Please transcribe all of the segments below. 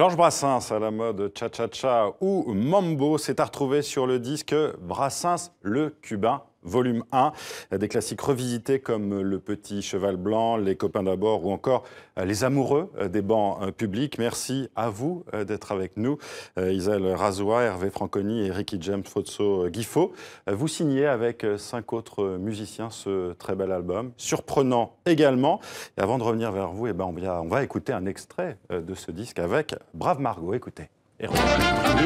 Georges Brassens, à la mode cha-cha-cha ou mambo, s'est à retrouver sur le disque Brassens le Cubain, volume 1. Des classiques revisités comme Le Petit Cheval Blanc, Les Copains d'abord ou encore Les Amoureux des bancs publics. Merci à vous d'être avec nous. Isel Razoua, Hervé Franconi et Ricky James Fotso Guifo. Vous signez avec 5 autres musiciens ce très bel album, surprenant également. Et avant de revenir vers vous, on va écouter un extrait de ce disque avec Brave Margot. Écoutez. Le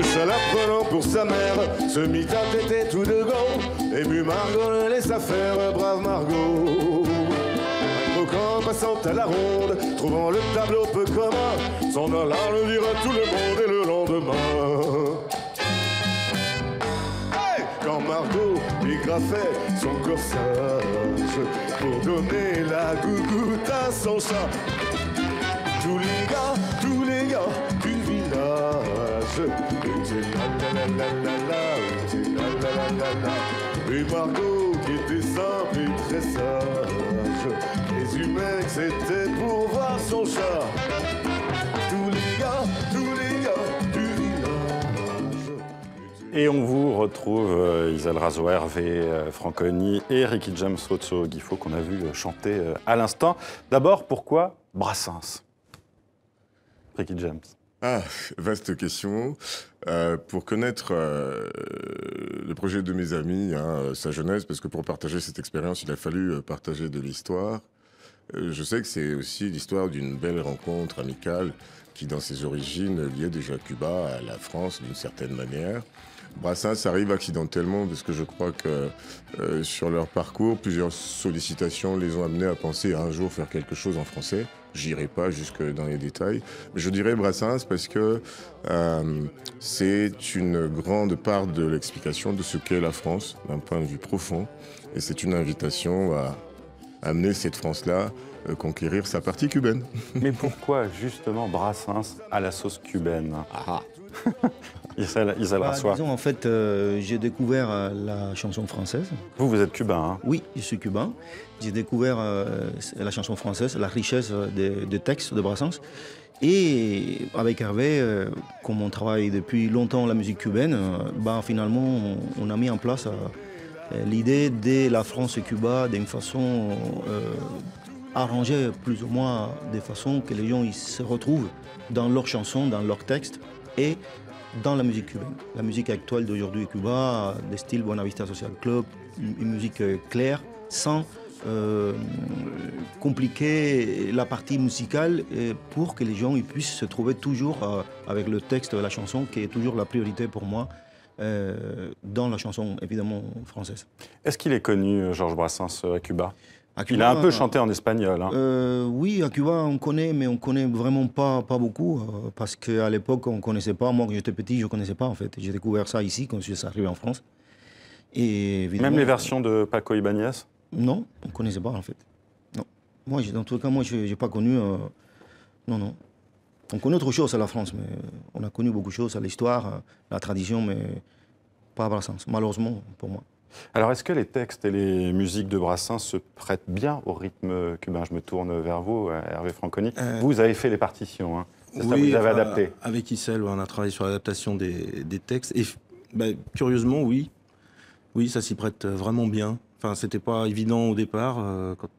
chat la prenant pour sa mère se mit à têter tout de go. Ému Margot le laissa faire, brave Margot. Quand passant à la ronde, trouvant le tableau peu commun, s'en alla le dire à tout le monde et le lendemain. Hey, quand Margot dégrafait son corsage pour donner la gougoute à son chat, tous les gars du village étaient la. Et Margot qui était simple et très sage, les humains c'était pour voir son chat. Tous les gars du village. Et on vous retrouve, Isel Razoua, Hervé Franconi et Ricky James Fotso Guifo qu'on a vu chanter à l'instant. D'abord, pourquoi Brassens? Ricky James. Ah, vaste question. Pour connaître le projet de mes amis, sa jeunesse, parce que pour partager cette expérience, il a fallu partager de l'histoire. Je sais que c'est aussi l'histoire d'une belle rencontre amicale qui, dans ses origines, liait déjà Cuba à la France d'une certaine manière. Brassens arrive accidentellement parce que je crois que sur leur parcours, plusieurs sollicitations les ont amenés à penser à un jour faire quelque chose en français. J'irai pas jusque dans les détails, mais je dirais Brassens parce que c'est une grande part de l'explication de ce qu'est la France d'un point de vue profond, et c'est une invitation à amener cette France-là conquérir sa partie cubaine. Mais pourquoi justement Brassens à la sauce cubaine? Isel Razoua. Disons, en fait, j'ai découvert la chanson française. Vous êtes cubain, hein? Oui, je suis cubain. J'ai découvert la chanson française, la richesse des textes de Brassens. Et avec Hervé, comme on travaille depuis longtemps la musique cubaine, finalement, on a mis en place l'idée de la France et Cuba d'une façon arrangée, plus ou moins, de façon que les gens ils se retrouvent dans leurs chansons, dans leurs textes et dans la musique cubaine. La musique actuelle d'aujourd'hui à Cuba, des styles Buenavista Social Club, une musique claire, sans compliquer la partie musicale, pour que les gens ils puissent se trouver toujours avec le texte de la chanson, qui est toujours la priorité pour moi dans la chanson, évidemment, française. Est-ce qu'il est connu, Georges Brassens, à Cuba? Il a un peu chanté en espagnol. Oui, à Cuba, on connaît, mais on connaît vraiment pas beaucoup, parce qu'à l'époque, on connaissait pas. Moi, quand j'étais petit, je connaissais pas, en fait. J'ai découvert ça ici, quand je suis arrivé en France. Et même les versions de Paco Ibáñez? Non, on connaissait pas, en fait. Non. Moi, en tout cas, moi, j'ai pas connu... Non. On connaît autre chose à la France, mais on a connu beaucoup de choses, à l'histoire, la tradition, mais pas à Brassens, malheureusement, pour moi. Alors, est-ce que les textes et les musiques de Brassens se prêtent bien au rythme cubain? Je me tourne vers vous, Hervé Franconi. Vous avez fait les partitions, hein? Oui, ça, vous avez adapté. Avec Isel, on a travaillé sur l'adaptation des textes. Et curieusement, oui, ça s'y prête vraiment bien. Enfin, c'était pas évident au départ,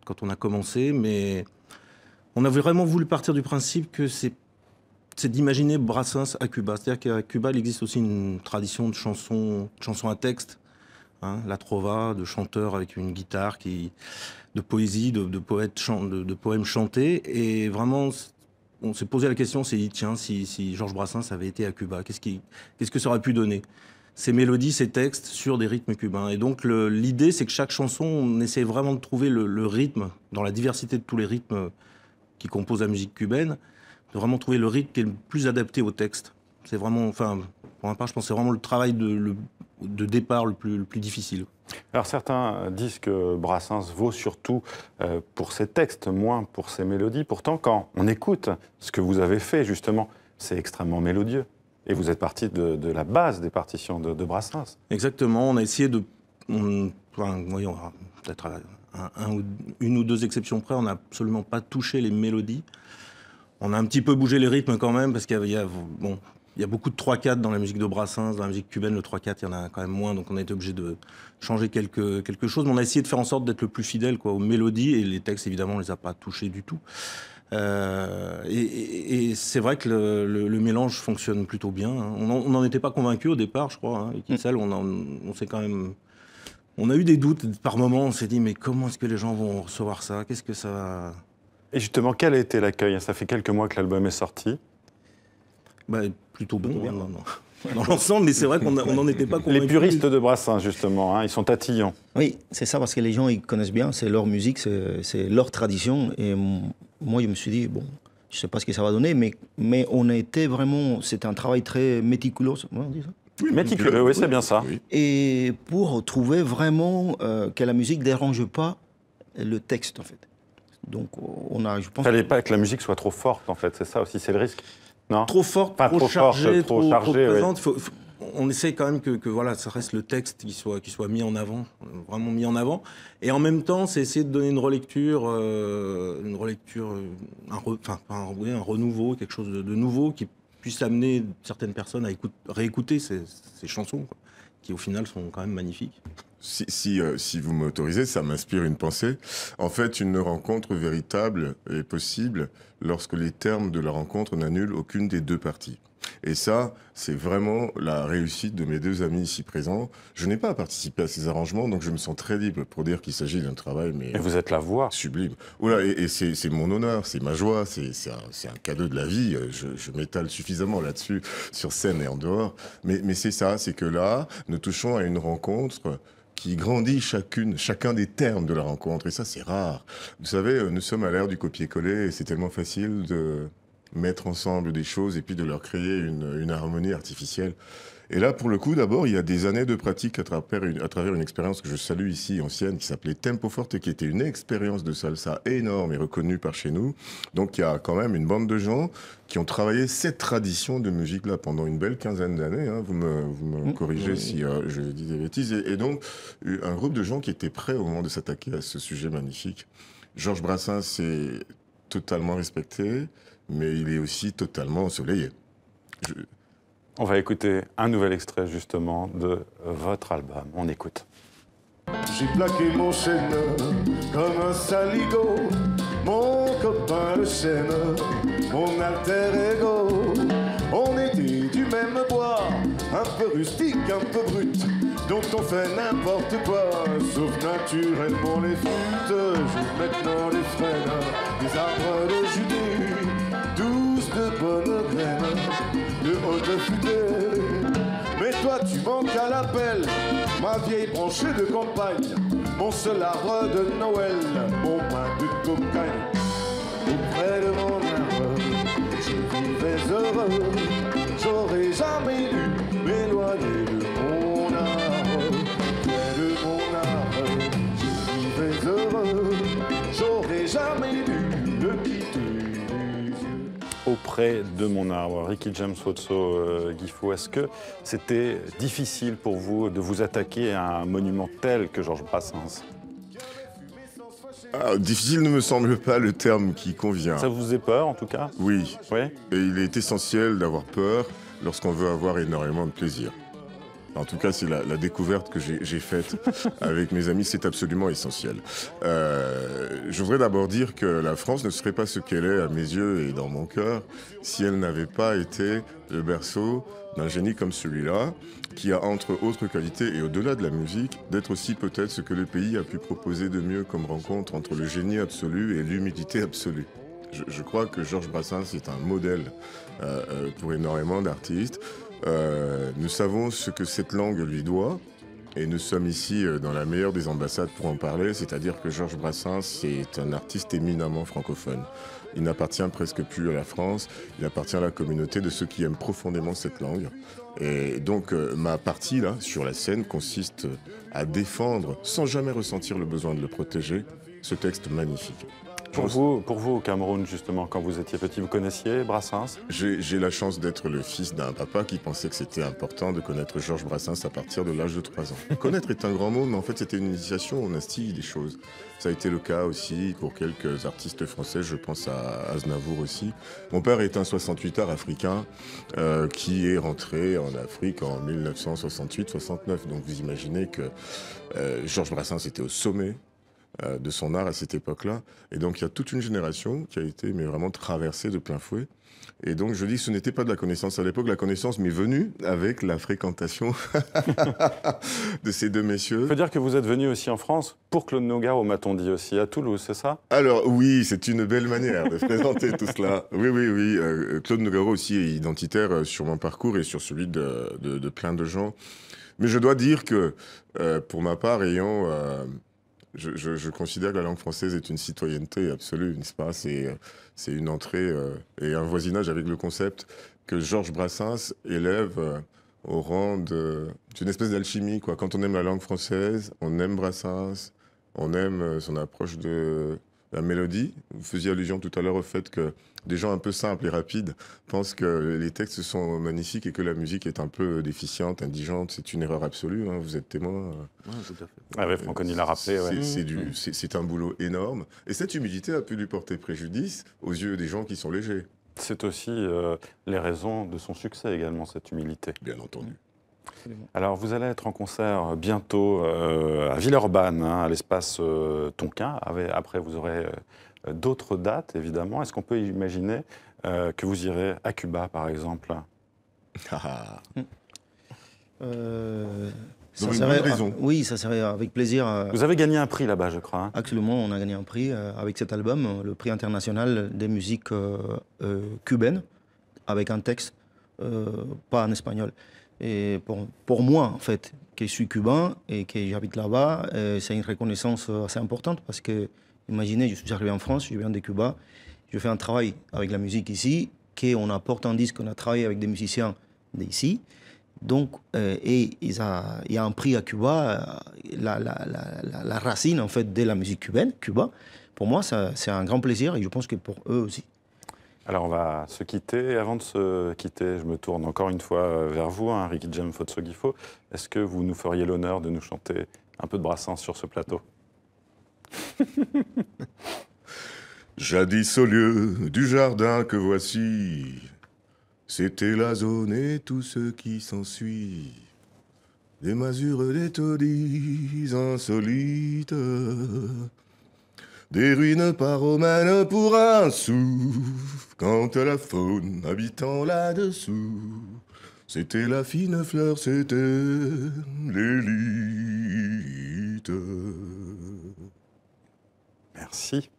quand on a commencé, mais on avait vraiment voulu partir du principe que c'est d'imaginer Brassens à Cuba. C'est-à-dire qu'à Cuba, il existe aussi une tradition de chansons à texte. La trova, de chanteurs avec une guitare, de poésie, de poèmes chantés. Et vraiment, on s'est posé la question, on s'est dit, tiens, si Georges Brassens avait été à Cuba, qu'est-ce que ça aurait pu donner? Ces mélodies, ces textes sur des rythmes cubains. Et donc l'idée, c'est que chaque chanson, on essaie vraiment de trouver le rythme, dans la diversité de tous les rythmes qui composent la musique cubaine, de vraiment trouver le rythme qui est le plus adapté au texte. C'est vraiment, enfin, pour ma part, je pense que c'est vraiment le travail de départ le plus difficile. Alors certains disent que Brassens vaut surtout pour ses textes, moins pour ses mélodies. Pourtant, quand on écoute ce que vous avez fait, justement, c'est extrêmement mélodieux. Et vous êtes parti de la base des partitions de Brassens. Exactement, on a essayé de... voyons, peut-être une ou deux exceptions près, on n'a absolument pas touché les mélodies. On a un petit peu bougé les rythmes quand même, parce qu'il y a beaucoup de 3/4 dans la musique de Brassens, dans la musique cubaine, le 3/4, il y en a quand même moins, donc on a été obligé de changer quelque chose. Mais on a essayé de faire en sorte d'être le plus fidèle aux mélodies, et les textes, évidemment, on les a pas touchés du tout. Et c'est vrai que le mélange fonctionne plutôt bien. On n'en était pas convaincus au départ, je crois. Avec Ixelles, on s'est quand même... On a eu des doutes par moments, on s'est dit, mais comment est-ce que les gens vont recevoir ça? Qu'est-ce que ça va... Et justement, quel a été l'accueil? Ça fait quelques mois que l'album est sorti. Plutôt bon, dans l'ensemble, mais c'est vrai qu'on n'en était pas convaincus. Les puristes de Brassens, justement, ils sont tatillons. Oui, c'est ça, parce que les gens, ils connaissent bien, c'est leur musique, c'est leur tradition. Et moi, je me suis dit, bon, je ne sais pas ce que ça va donner, mais on a été vraiment... C'était un travail très méticuleux, on dit ça? Oui, méticuleux, oui, c'est bien ça. Oui. Et pour trouver vraiment que la musique ne dérange pas le texte, en fait. Donc, on a, je pense... Il ne fallait pas que la musique soit trop forte, en fait, c'est ça aussi, c'est le risque. Non, trop forte, pas trop chargée, trop présente. Oui. On essaye quand même que voilà, ça reste le texte qui soit mis en avant, vraiment mis en avant. Et en même temps, c'est essayer de donner une relecture, un renouveau, quelque chose de nouveau qui puisse amener certaines personnes à réécouter ces chansons, qui au final sont quand même magnifiques. Si vous m'autorisez, ça m'inspire une pensée. En fait, une rencontre véritable est possible lorsque les termes de la rencontre n'annulent aucune des deux parties. Et ça, c'est vraiment la réussite de mes deux amis ici présents. Je n'ai pas participé à ces arrangements, donc je me sens très libre pour dire qu'il s'agit d'un travail, mais... Et vous êtes la voix. Sublime. Oula, et c'est mon honneur, c'est ma joie, c'est un cadeau de la vie. Je m'étale suffisamment là-dessus, sur scène et en dehors. Mais c'est ça, c'est que là, nous touchons à une rencontre qui grandit chacun des termes de la rencontre. Et ça, c'est rare. Vous savez, nous sommes à l'ère du copier-coller et c'est tellement facile de mettre ensemble des choses et puis de leur créer une harmonie artificielle. Et là, pour le coup, d'abord, il y a des années de pratique à travers une expérience que je salue ici, ancienne, qui s'appelait Tempo Forte, qui était une expérience de salsa énorme et reconnue par chez nous. Donc, il y a quand même une bande de gens qui ont travaillé cette tradition de musique-là pendant une belle quinzaine d'années. Vous me corrigez si je dis des bêtises. Et donc, un groupe de gens qui étaient prêts au moment de s'attaquer à ce sujet magnifique. Georges Brassens est totalement respecté, mais il est aussi totalement ensoleillé. On va écouter un nouvel extrait justement de votre album. On écoute. J'ai plaqué mon chêne comme un saligo, mon copain le chêne, mon alter ego. On était du même bois, un peu rustique, un peu brut, dont on fait n'importe quoi, sauf naturellement les flûtes. Joue maintenant les frênes, des arbres de Judée, 12 de bonnes graines, de haute futée. Mais toi tu manques à l'appel, ma vieille branchée de campagne, mon seul arbre de Noël, mon pain de cocaïne. Auprès de mon arbre, je vivais heureux, j'aurais jamais dû m'éloigner de mon arbre. Près de mon arbre, je vivais heureux, j'aurais jamais dû le quitter. Auprès de mon arbre. Ricky James Wotso, Guifou, est-ce que c'était difficile pour vous de vous attaquer à un monument tel que Georges Brassens? Difficile ne me semble pas le terme qui convient. Ça vous faisait peur, en tout cas? Oui. Ouais. Et il est essentiel d'avoir peur lorsqu'on veut avoir énormément de plaisir. En tout cas, c'est la découverte que j'ai faite avec mes amis, c'est absolument essentiel. Je voudrais d'abord dire que la France ne serait pas ce qu'elle est à mes yeux et dans mon cœur si elle n'avait pas été le berceau d'un génie comme celui-là, qui a entre autres qualités et au-delà de la musique, d'être aussi peut-être ce que le pays a pu proposer de mieux comme rencontre entre le génie absolu et l'humilité absolue. Je crois que Georges Brassens est un modèle pour énormément d'artistes. Nous savons ce que cette langue lui doit et nous sommes ici dans la meilleure des ambassades pour en parler, c'est-à-dire que Georges Brassens est un artiste éminemment francophone. Il n'appartient presque plus à la France, il appartient à la communauté de ceux qui aiment profondément cette langue. Et donc ma partie là, sur la scène, consiste à défendre, sans jamais ressentir le besoin de le protéger, ce texte magnifique. Pour vous, au Cameroun, justement, quand vous étiez petit, vous connaissiez Brassens? J'ai la chance d'être le fils d'un papa qui pensait que c'était important de connaître Georges Brassens à partir de l'âge de 3 ans. Connaître est un grand mot, mais en fait, c'était une initiation, on instille des choses. Ça a été le cas aussi pour quelques artistes français, je pense à Aznavour aussi. Mon père est un 68ard africain qui est rentré en Afrique en 1968-69. Donc vous imaginez que Georges Brassens était au sommet de son art à cette époque-là. Et donc, il y a toute une génération qui a été vraiment traversée de plein fouet. Et donc, je dis que ce n'était pas de la connaissance à l'époque. La connaissance m'est venue avec la fréquentation de ces deux messieurs. Il faut dire que vous êtes venu aussi en France pour Claude Nougaro, m'a-t-on dit aussi, à Toulouse, c'est ça? Alors, oui, c'est une belle manière de présenter tout cela. Oui. Claude Nougaro aussi est identitaire sur mon parcours et sur celui de plein de gens. Mais je dois dire que, pour ma part, je considère que la langue française est une citoyenneté absolue, n'est-ce pas? C'est une entrée et un voisinage avec le concept que Georges Brassens élève au rang d'une espèce d'alchimie, quoi. Quand on aime la langue française, on aime Brassens, on aime son approche de la mélodie. Vous faisiez allusion tout à l'heure au fait que des gens un peu simples et rapides pensent que les textes sont magnifiques et que la musique est un peu déficiente, indigente. C'est une erreur absolue, hein, vous êtes témoin. Ouais, tout à fait. Ah oui, Franconi l'a rappelé. Ouais. C'est un boulot énorme. Et cette humilité a pu lui porter préjudice aux yeux des gens qui sont légers. C'est aussi les raisons de son succès également, cette humilité. Bien entendu. Alors, vous allez être en concert bientôt à Villeurbanne, hein, à l'espace Tonquin. Après, vous aurez d'autres dates, évidemment. Est-ce qu'on peut imaginer que vous irez à Cuba, par exemple? Ça serait, oui, ça serait avec plaisir. Vous avez gagné un prix là-bas, je crois. Hein. Actuellement, on a gagné un prix avec cet album, le prix international des musiques cubaines, avec un texte pas en espagnol. Et pour moi, en fait, que je suis cubain et que j'habite là-bas, c'est une reconnaissance assez importante parce que, imaginez, je suis arrivé en France, je viens de Cuba, je fais un travail avec la musique ici, qu'on apporte un disque, on a travaillé avec des musiciens d'ici. Donc, et il y a un prix à Cuba, la racine, en fait, de la musique cubaine, Cuba. Pour moi, c'est un grand plaisir et je pense que pour eux aussi. Alors, on va se quitter. Et avant de se quitter, je me tourne encore une fois vers vous, hein, Ricky Jem Fotsogifo. Est-ce que vous nous feriez l'honneur de nous chanter un peu de Brassens sur ce plateau? Jadis au lieu du jardin que voici, c'était la zone et tout ce qui s'ensuit. Des masures, des taudis insolites, des ruines pas romaines pour un sou. Quant à la faune habitant là-dessous, c'était la fine fleur, c'était l'élite. Merci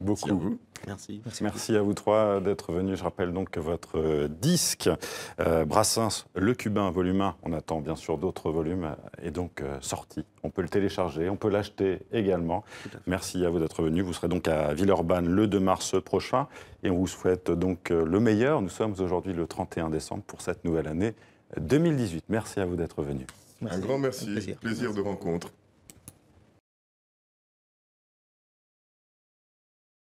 beaucoup. Merci à vous. Merci. Merci à vous trois d'être venus. Je rappelle donc que votre disque, Brassens, le Cubain, volume 1, on attend bien sûr d'autres volumes, est donc sorti. On peut le télécharger, on peut l'acheter également. Merci à vous d'être venus. Vous serez donc à Villeurbanne le 2 mars prochain et on vous souhaite donc le meilleur. Nous sommes aujourd'hui le 31 décembre pour cette nouvelle année 2018. Merci à vous d'être venus. Un grand merci. Plaisir de rencontre.